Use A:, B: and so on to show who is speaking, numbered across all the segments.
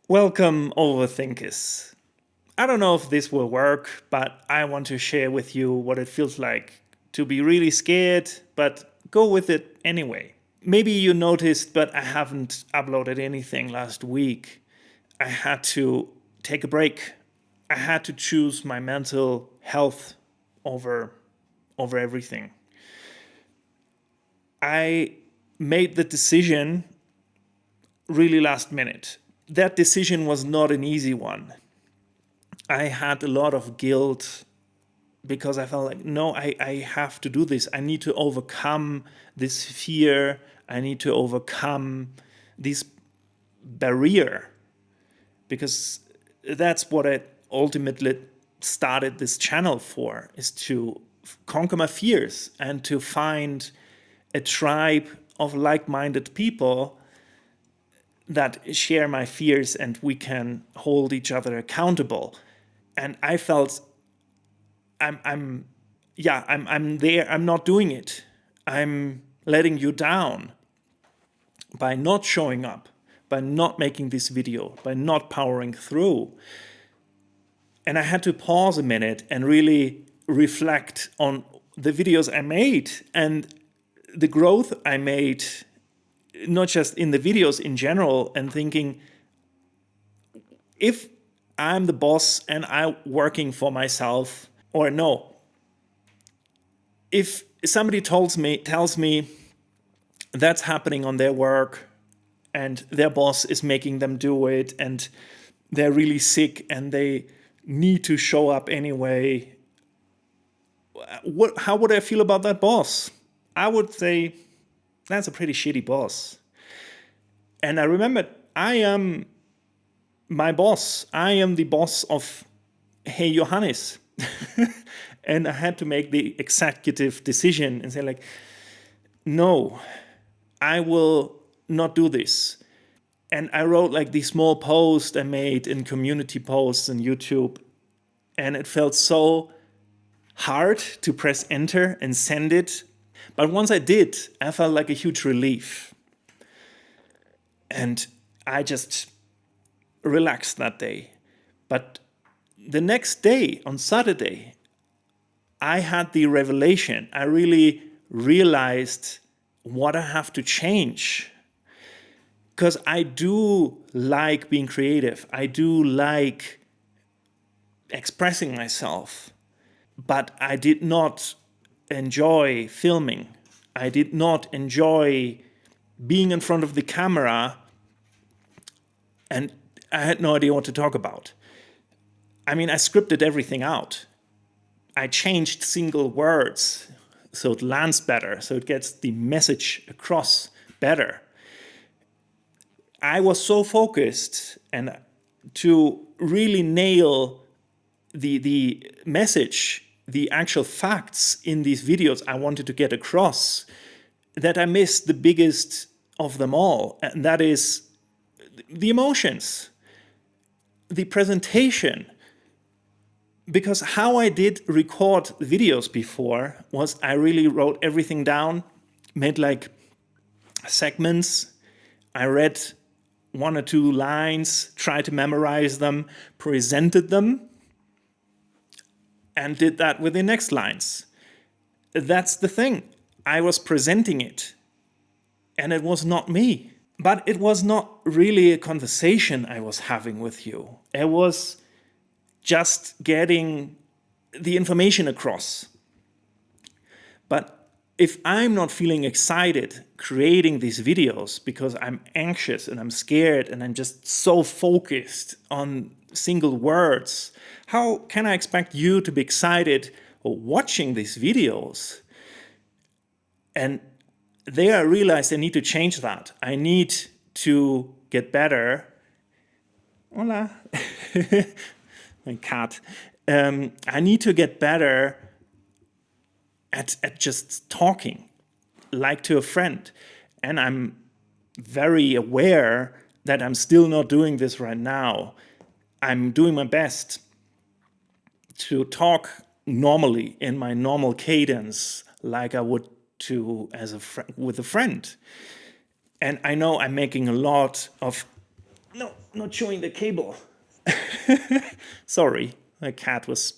A: Welcome, overthinkers. I don't know if this will work, but I want to share with you what it feels like to be really scared, but go with it anyway. Maybe you noticed, but I haven't uploaded anything last week. I had to take a break. I had to choose my mental health over everything. I made the decision really last minute. That decision was not an easy one. I had a lot of guilt because I felt like, no, I have to do this. I need to overcome this fear. I need to overcome this barrier because that's what I ultimately started this channel for, is to conquer my fears and to find a tribe of like-minded people that share my fears and we can hold each other accountable. And I felt I'm there. I'm not doing it. I'm letting you down by not showing up, by not making this video, by not powering through. And I had to pause a minute and really reflect on the videos I made and the growth I made, not just in the videos in general, and thinking, if I'm the boss and I'm working for myself, or no, if somebody tells me that's happening on their work and their boss is making them do it and they're really sick and they need to show up anyway, how would I feel about that boss? I would say that's a pretty shitty boss. And I remembered, I am my boss. I am the boss of, hey, Johannes. And I had to make the executive decision and say, like, no, I will not do this. And I wrote like the small post I made in community posts on YouTube. And it felt so hard to press enter and send it. But once I did, I felt like a huge relief. And I just relaxed that day. But the next day, on Saturday, I had the revelation. I really realized what I have to change. Because I do like being creative. I do like expressing myself. But I did not enjoy filming. I did not enjoy being in front of the camera, and I had no idea what to talk about. I mean, I scripted everything out. I changed single words so it lands better, so it gets the message across better. I was so focused and to really nail the message, the actual facts in these videos I wanted to get across, that I missed the biggest of them all, and that is the emotions, the presentation. Because how I did record videos before was I really wrote everything down, made like segments. I read one or two lines, tried to memorize them, presented them, and did that with the next lines. That's the thing. I was presenting it, and it was not me. But it was not really a conversation I was having with you. It was just getting the information across. But if I'm not feeling excited creating these videos because I'm anxious and I'm scared and I'm just so focused on single words, how can I expect you to be excited watching these videos? And there I realized I need to change that. I need to get better. Hola. My cat. I need to get better at just talking, like to a friend. And I'm very aware that I'm still not doing this right now. I'm doing my best to talk normally in my normal cadence, like I would to with a friend. And I know I'm making a lot of No, not chewing the cable. Sorry, the cat was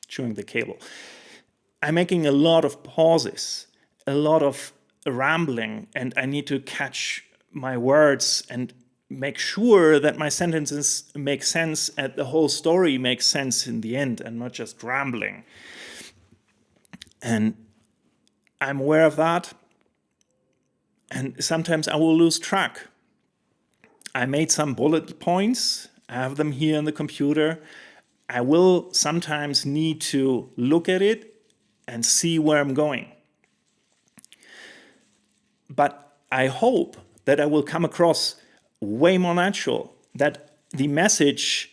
A: chewing the cable. I'm making a lot of pauses, a lot of rambling, and I need to catch my words and make sure that my sentences make sense and the whole story makes sense in the end and not just rambling. And I'm aware of that. And sometimes I will lose track. I made some bullet points. I have them here on the computer. I will sometimes need to look at it and see where I'm going. But I hope that I will come across way more natural, that the message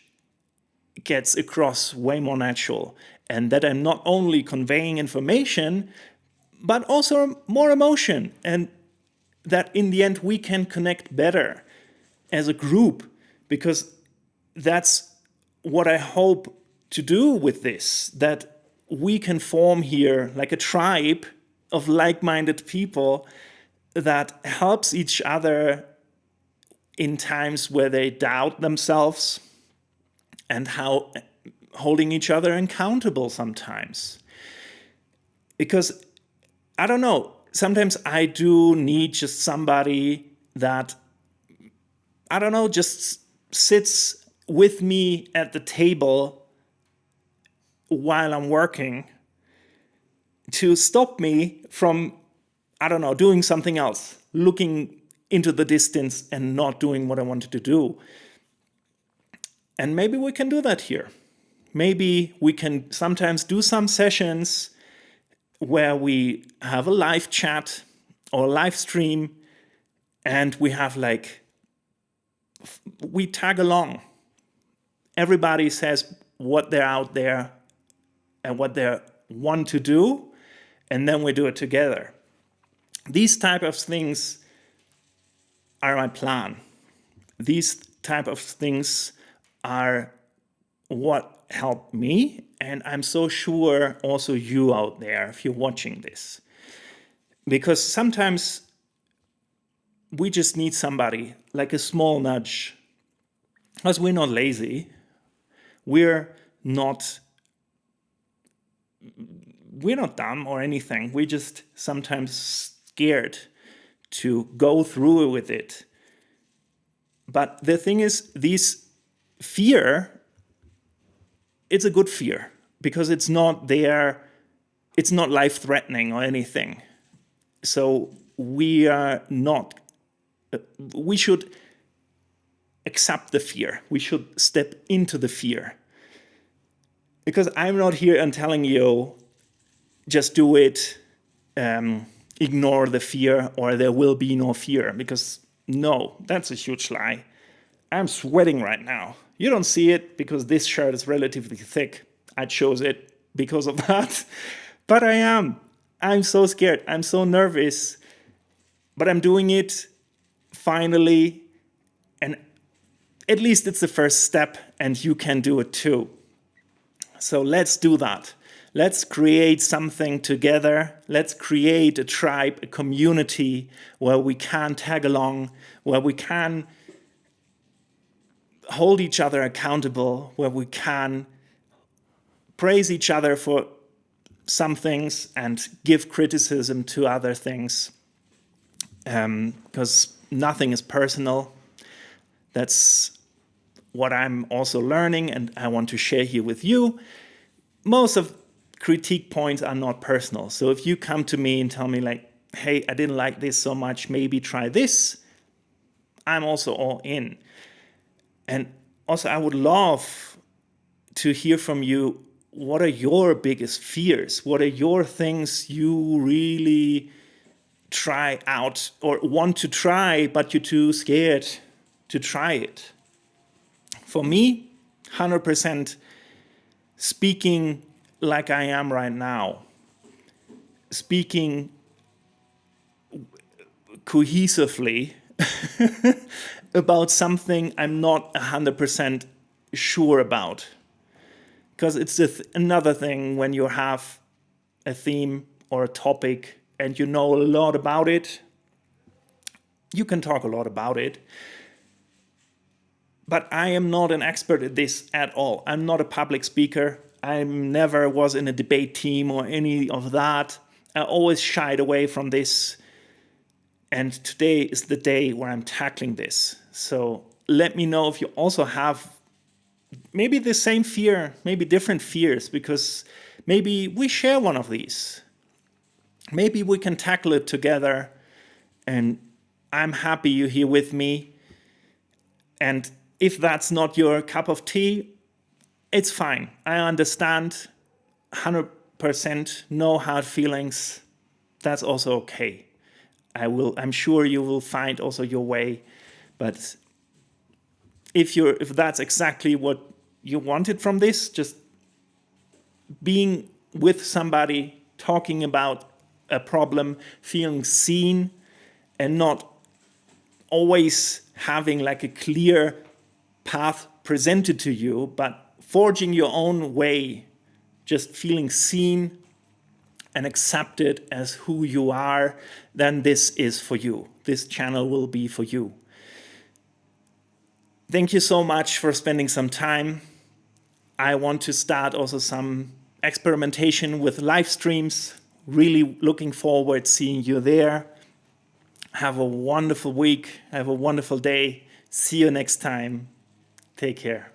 A: gets across way more natural, and that I'm not only conveying information, but also more emotion, and that in the end we can connect better as a group, because that's what I hope to do with this, that we can form here like a tribe of like-minded people that helps each other in times where they doubt themselves, and how holding each other accountable sometimes. Because I don't know, sometimes I do need just somebody that, I don't know, just sits with me at the table while I'm working to stop me from, I don't know, doing something else, looking into the distance and not doing what I wanted to do. And maybe we can do that here. Maybe we can sometimes do some sessions where we have a live chat or a live stream, and we have we tag along. Everybody says what they're out there and what they want to do, and then we do it together. These type of things are my plan. These type of things are what helped me, and I'm so sure also you out there, if you're watching this. Because sometimes we just need somebody, like a small nudge. Because we're not lazy. We're not dumb or anything. We're just sometimes scared to go through with it. But the thing is, this fear, it's a good fear, because it's not there, it's not life-threatening or anything. So we should accept the fear. We should step into the fear. Because I'm not here and telling you, just do it, ignore the fear, or there will be no fear. Because no, that's a huge lie. I'm sweating right now. You don't see it because this shirt is relatively thick. I chose it because of that. But I am. I'm so scared. I'm so nervous. But I'm doing it finally. And at least it's the first step, and you can do it too. So let's do that. Let's create something together. Let's create a tribe, a community where we can tag along, where we can hold each other accountable, where we can praise each other for some things and give criticism to other things. Because nothing is personal. That's what I'm also learning, and I want to share here with you. Most of critique points are not personal. So if you come to me and tell me like, hey, I didn't like this so much, maybe try this, I'm also all in. And also I would love to hear from you, what are your biggest fears? What are your things you really try out or want to try, but you're too scared to try it? For me, 100% speaking like I am right now, speaking cohesively about something I'm not 100% sure about. Because it's another thing when you have a theme or a topic and you know a lot about it. You can talk a lot about it. But I am not an expert at this at all. I'm not a public speaker. I never was in a debate team or any of that. I always shied away from this. And today is the day where I'm tackling this. So let me know if you also have maybe the same fear, maybe different fears, because maybe we share one of these. Maybe we can tackle it together. And I'm happy you're here with me. And if that's not your cup of tea, it's fine. I understand 100%, no hard feelings. That's also okay. I'm sure you will find also your way. But if that's exactly what you wanted from this, just being with somebody, talking about a problem, feeling seen, and not always having like a clear path presented to you, but forging your own way, just feeling seen and accepted as who you are, then this is for you. This channel will be for you. Thank you so much for spending some time. I want to start also some experimentation with live streams. Really looking forward seeing you there. Have a wonderful week. Have a wonderful day. See you next time. Take care.